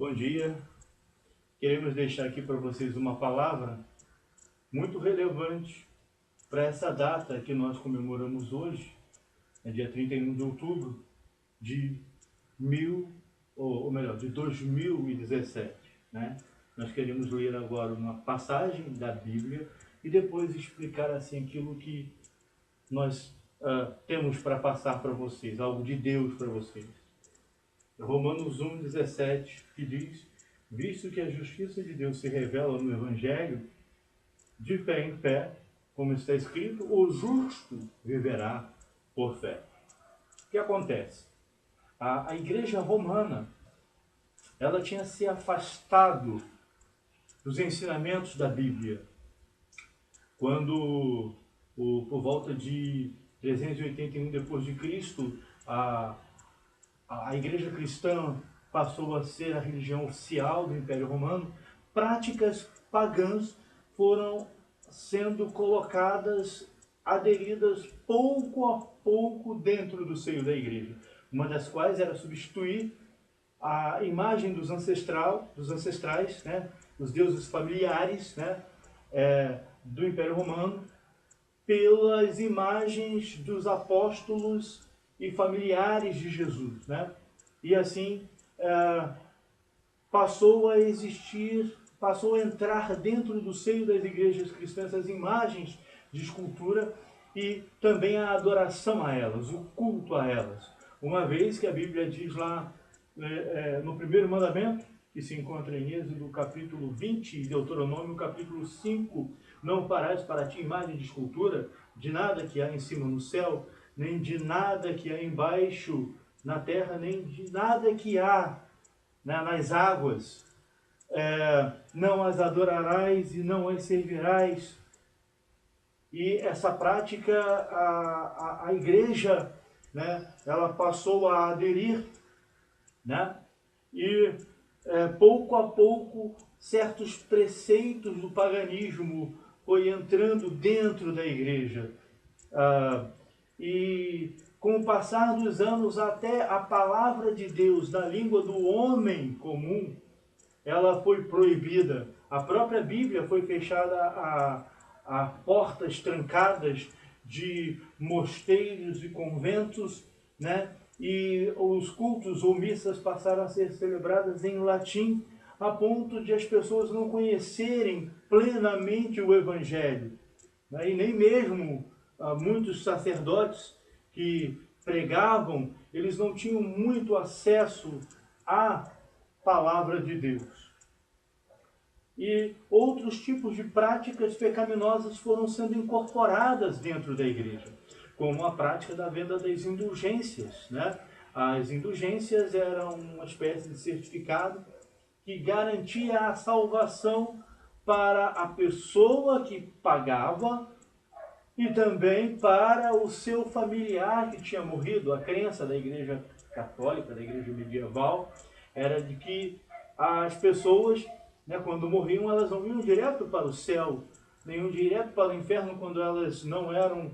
Bom dia. Queremos deixar aqui para vocês uma palavra muito relevante para essa data que nós comemoramos hoje, dia 31 de outubro de de 2017, né? Nós queremos ler agora uma passagem da Bíblia e depois explicar assim aquilo que nós temos para passar para vocês, algo de Deus para vocês. Romanos 1,17, que diz: visto que a justiça de Deus se revela no Evangelho, de fé em fé, como está escrito, o justo viverá por fé. O que acontece? A igreja romana, ela tinha se afastado dos ensinamentos da Bíblia. Quando, por volta de 381 depois de Cristo, a igreja cristã passou a ser a religião oficial do Império Romano, práticas pagãs foram sendo colocadas, aderidas pouco a pouco dentro do seio da igreja. Uma das quais era substituir a imagem dos ancestrais, né, os deuses familiares, né, do Império Romano, pelas imagens dos apóstolos e familiares de Jesus, né? E assim passou a existir, passou a entrar dentro do seio das igrejas cristãs as imagens de escultura e também a adoração a elas, o culto a elas. Uma vez que a Bíblia diz lá no primeiro mandamento, que se encontra em Êxodo capítulo 20 e Deuteronômio capítulo 5, não farás para ti imagem de escultura de nada que há em cima no céu, nem de nada que há embaixo na terra, nem de nada que há nas águas. Não as adorarás e não as servirás. E essa prática, a igreja, né, ela passou a aderir, né, e pouco a pouco certos preceitos do paganismo foi entrando dentro da igreja. E com o passar dos anos, até a palavra de Deus na língua do homem comum, ela foi proibida. A própria Bíblia foi fechada a portas trancadas de mosteiros e conventos, né? E os cultos ou missas passaram a ser celebradas em latim, a ponto de as pessoas não conhecerem plenamente o Evangelho, né? E nem mesmo muitos sacerdotes que pregavam, eles não tinham muito acesso à palavra de Deus. E outros tipos de práticas pecaminosas foram sendo incorporadas dentro da igreja, como a prática da venda das indulgências, né? As indulgências eram uma espécie de certificado que garantia a salvação para a pessoa que pagava e também para o seu familiar que tinha morrido. A crença da igreja católica, da igreja medieval, era de que as pessoas, né, quando morriam, elas não iam direto para o céu, nem iam direto para o inferno quando elas não eram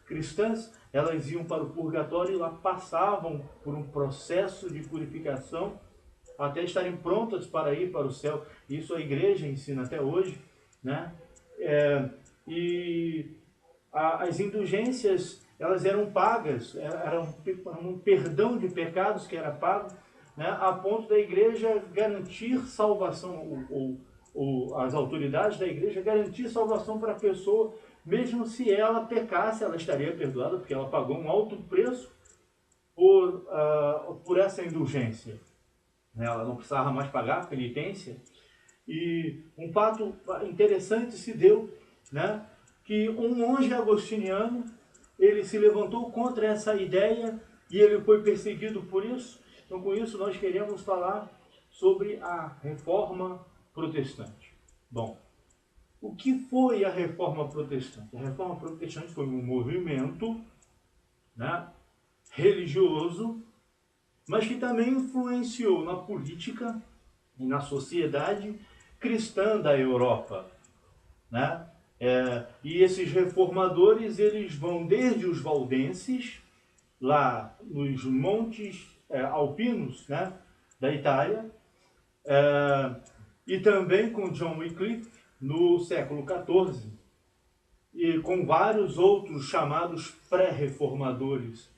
cristãs. Elas iam para o purgatório e lá passavam por um processo de purificação até estarem prontas para ir para o céu. Isso a igreja ensina até hoje, né? E as indulgências, elas eram pagas, era um perdão de pecados que era pago, né, a ponto da igreja garantir salvação, ou as autoridades da igreja garantir salvação para a pessoa, mesmo se ela pecasse, ela estaria perdoada, porque ela pagou um alto preço por essa indulgência. Ela não precisava mais pagar a penitência. E um fato interessante se deu, né, que um monge agostiniano, ele se levantou contra essa ideia e ele foi perseguido por isso. Então, com isso, nós queremos falar sobre a Reforma Protestante. Bom, o que foi a Reforma Protestante? A Reforma Protestante foi um movimento, né, religioso, mas que também influenciou na política e na sociedade cristã da Europa, né? E esses reformadores, eles vão desde os valdenses, lá nos montes alpinos, né, da Itália, E também com John Wycliffe no século XIV, e com vários outros chamados pré-reformadores,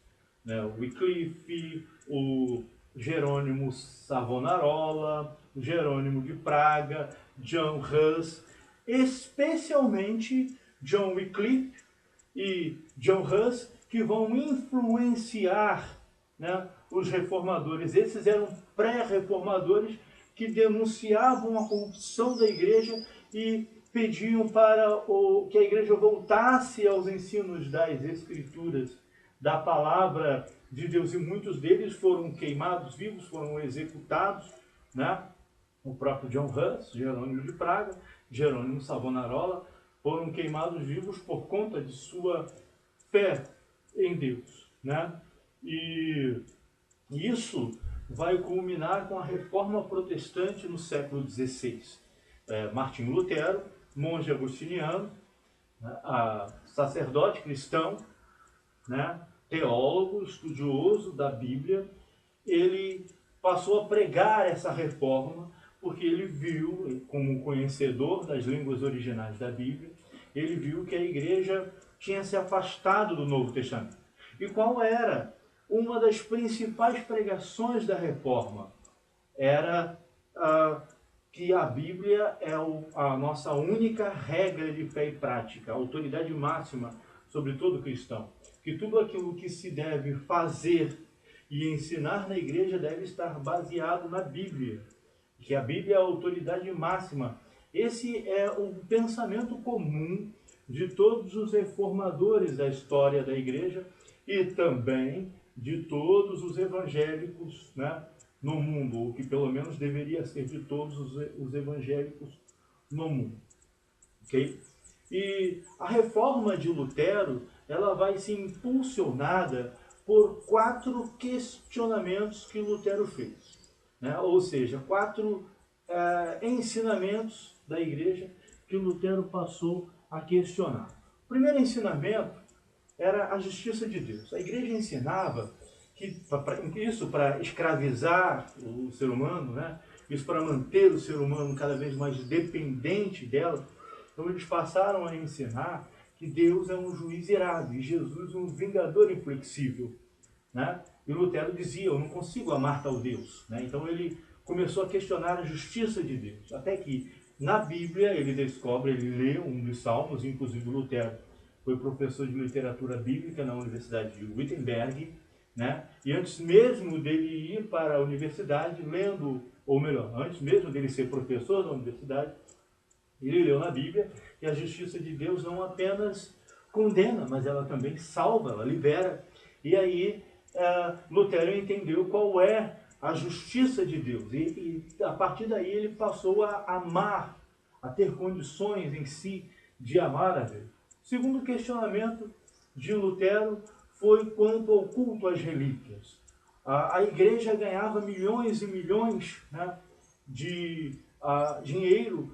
né? O Wycliffe, o Jerônimo Savonarola, o Jerônimo de Praga, John Hus, especialmente John Wycliffe e John Hus, que vão influenciar, né, os reformadores. Esses eram pré-reformadores que denunciavam a corrupção da igreja e pediam para que a igreja voltasse aos ensinos das Escrituras, da palavra de Deus. E muitos deles foram queimados vivos, foram executados, né? O próprio John Hus, Jerônimo de Praga, Jerônimo Savonarola, foram queimados vivos por conta de sua fé em Deus, né? E isso vai culminar com a Reforma Protestante no século XVI. Martinho Lutero, monge agostiniano, né, sacerdote cristão, né, teólogo, estudioso da Bíblia, ele passou a pregar essa reforma porque ele viu, como conhecedor das línguas originais da Bíblia, ele viu que a igreja tinha se afastado do Novo Testamento. E qual era uma das principais pregações da reforma? Era que a Bíblia é a nossa única regra de fé e prática, a autoridade máxima sobre todo cristão. Que tudo aquilo que se deve fazer e ensinar na igreja deve estar baseado na Bíblia. Que a Bíblia é a autoridade máxima. Esse é o pensamento comum de todos os reformadores da história da igreja e também de todos os evangélicos, né, no mundo, ou que pelo menos deveria ser de todos os evangélicos no mundo. Okay? E a reforma de Lutero, ela vai ser impulsionada por 4 questionamentos que Lutero fez, né? Ou seja, 4 ensinamentos da igreja que Lutero passou a questionar. O primeiro ensinamento era a justiça de Deus. A igreja ensinava que isso para escravizar o ser humano, né? Isso para manter o ser humano cada vez mais dependente dela. Então eles passaram a ensinar que Deus é um juiz irado e Jesus um vingador inflexível, né? E Lutero dizia, eu não consigo amar tal Deus, né? Então ele começou a questionar a justiça de Deus, até que na Bíblia ele descobre, ele lê um dos salmos, inclusive Lutero foi professor de literatura bíblica na Universidade de Wittenberg, né? E antes mesmo dele ir para a universidade, lendo, ou melhor, antes mesmo dele ser professor da universidade, ele leu na Bíblia que a justiça de Deus não apenas condena, mas ela também salva, ela libera. E aí Lutero entendeu qual é a justiça de Deus. E a partir daí ele passou a amar, a ter condições em si de amar a Deus. O segundo questionamento de Lutero foi quanto ao culto às relíquias. A igreja ganhava milhões e milhões, né, de dinheiro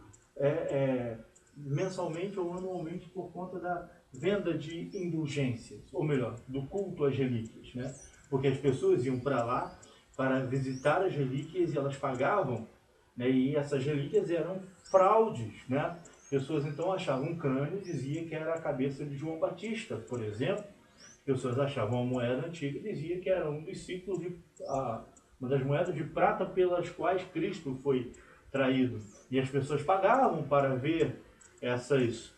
mensalmente ou anualmente por conta da venda de indulgências, ou melhor, do culto às relíquias, né? Porque as pessoas iam para lá para visitar as relíquias e elas pagavam, né? E essas relíquias eram fraudes, né? As pessoas então achavam um crânio e diziam que era a cabeça de João Batista, por exemplo. As pessoas achavam uma moeda antiga e diziam que era um dos ciclos uma das moedas de prata pelas quais Cristo foi traído. E as pessoas pagavam para ver essas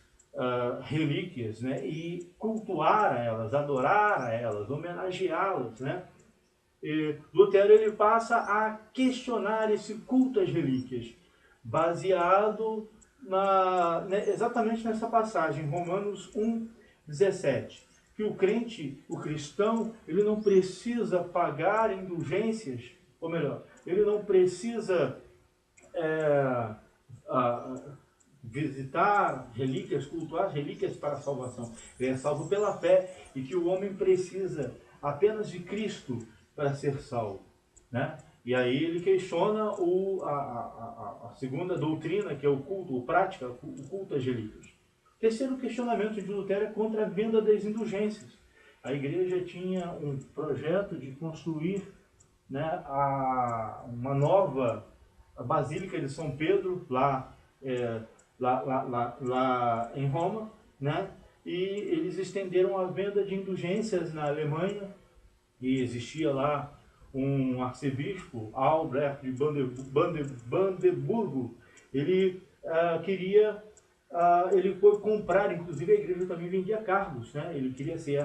relíquias, né? E cultuar a elas, adorar a elas, homenageá-las, né? E Lutero ele passa a questionar esse culto às relíquias, baseado exatamente nessa passagem, Romanos 1:17, que o crente, o cristão, ele não precisa pagar indulgências, ou melhor, ele não precisa visitar relíquias, cultuar relíquias para a salvação. Ele é salvo pela fé e que o homem precisa apenas de Cristo para ser salvo, né? E aí ele questiona a segunda doutrina, que é o culto, o culto às relíquias. O terceiro questionamento de Lutero é contra a venda das indulgências. A igreja tinha um projeto de construir, né, uma nova Basílica de São Pedro, lá em Roma, né? E eles estenderam a venda de indulgências na Alemanha, e existia lá um arcebispo, Albrecht de Brandeburgo. Ele ele foi comprar, inclusive a igreja também vendia cargos, né? Ele queria ser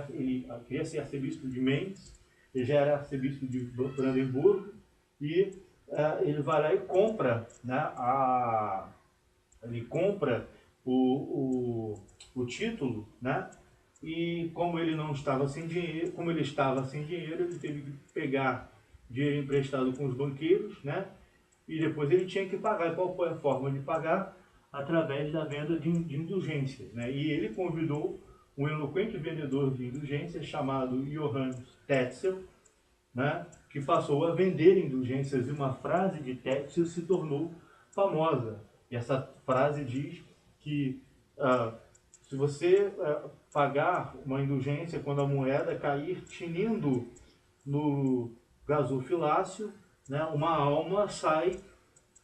arcebispo de Mainz, ele já era arcebispo de Brandeburgo, e ele vai lá e compra, né? Ele compra o título, né? E como ele estava sem dinheiro, ele teve que pegar dinheiro emprestado com os banqueiros, né? E depois ele tinha que pagar. E qual foi a forma de pagar? Através da venda de indulgências, né? E ele convidou um eloquente vendedor de indulgências chamado Johannes Tetzel, né? Que passou a vender indulgências, e uma frase de Tetzel se tornou famosa. E essa frase diz que se você pagar uma indulgência quando a moeda cair tinindo no gasofilácio, né, uma alma sai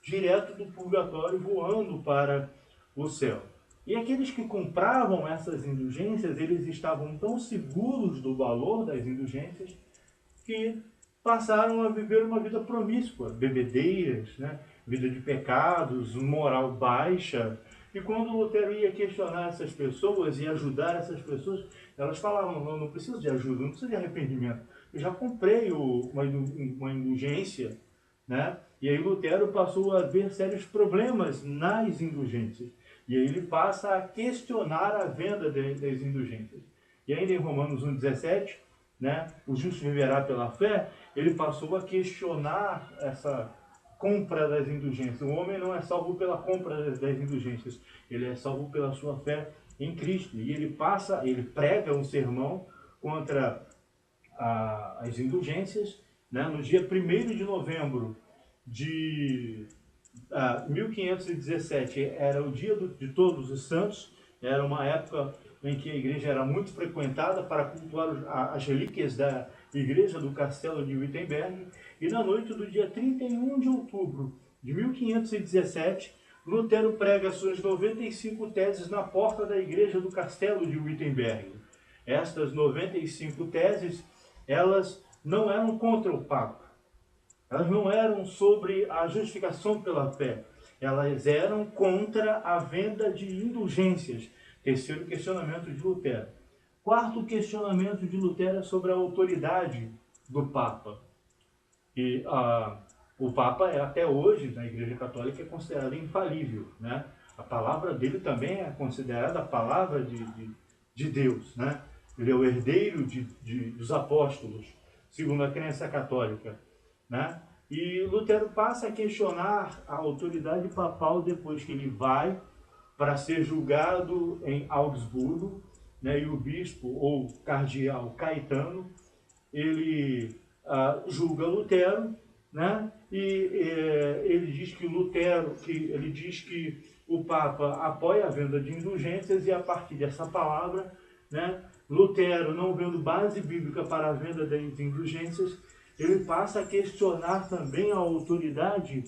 direto do purgatório voando para o céu. E aqueles que compravam essas indulgências, eles estavam tão seguros do valor das indulgências que passaram a viver uma vida promíscua, bebedeiras, né, vida de pecados, moral baixa. E quando Lutero ia questionar essas pessoas e ajudar essas pessoas, elas falavam: não preciso de ajuda, não preciso de arrependimento. Eu já comprei uma indulgência, né? E aí Lutero passou a ver sérios problemas nas indulgências. E aí ele passa a questionar a venda das indulgências. E ainda em Romanos 1,17, né, o justo viverá pela fé, ele passou a questionar essa compra das indulgências. O homem não é salvo pela compra das indulgências, ele é salvo pela sua fé em Cristo. E ele prega um sermão contra as indulgências, né, no dia 1º de novembro de 1517, era o dia de Todos os Santos. Era uma época em que a igreja era muito frequentada para cultuar as relíquias da igreja do castelo de Wittenberg. E na noite do dia 31 de outubro de 1517, Lutero prega suas 95 teses na porta da igreja do castelo de Wittenberg. Estas 95 teses, elas não eram contra o Papa, elas não eram sobre a justificação pela fé, elas eram contra a venda de indulgências. Terceiro questionamento de Lutero. Quarto questionamento de Lutero é sobre a autoridade do Papa. E o Papa até hoje, na Igreja Católica, é considerado infalível, né? A palavra dele também é considerada a palavra de Deus, né? Ele é o herdeiro dos apóstolos, segundo a crença católica, né? E Lutero passa a questionar a autoridade papal depois que ele vai para ser julgado em Augsburgo, né? E o bispo ou cardeal Caetano, ele julga Lutero, né? E ele diz que o Papa apoia a venda de indulgências, e a partir dessa palavra, né, Lutero, não vendo base bíblica para a venda das indulgências, ele passa a questionar também a autoridade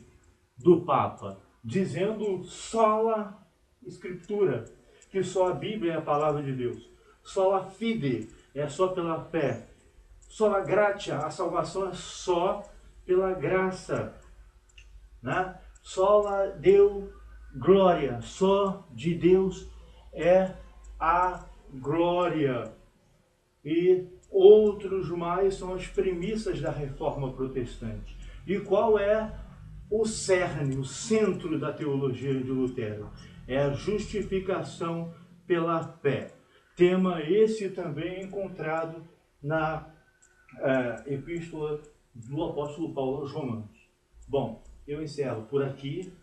do Papa, dizendo sola Escritura, que só a Bíblia é a palavra de Deus, sola fide, é só pela fé, sola gratia, a salvação é só pela graça, né? Sola Deo glória, só de Deus é a glória. E outros mais são as premissas da reforma protestante. E qual é o cerne, o centro da teologia de Lutero? É a justificação pela fé. Tema esse também encontrado na epístola do apóstolo Paulo aos Romanos. Bom, eu encerro por aqui.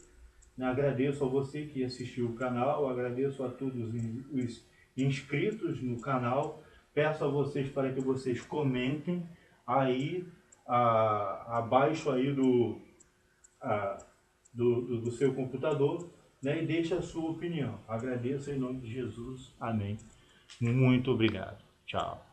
Agradeço a você que assistiu o canal, agradeço a todos os inscritos no canal. Peço a vocês para que vocês comentem aí abaixo aí do seu computador, né, e deixe a sua opinião. Agradeço em nome de Jesus. Amém. Muito obrigado. Tchau.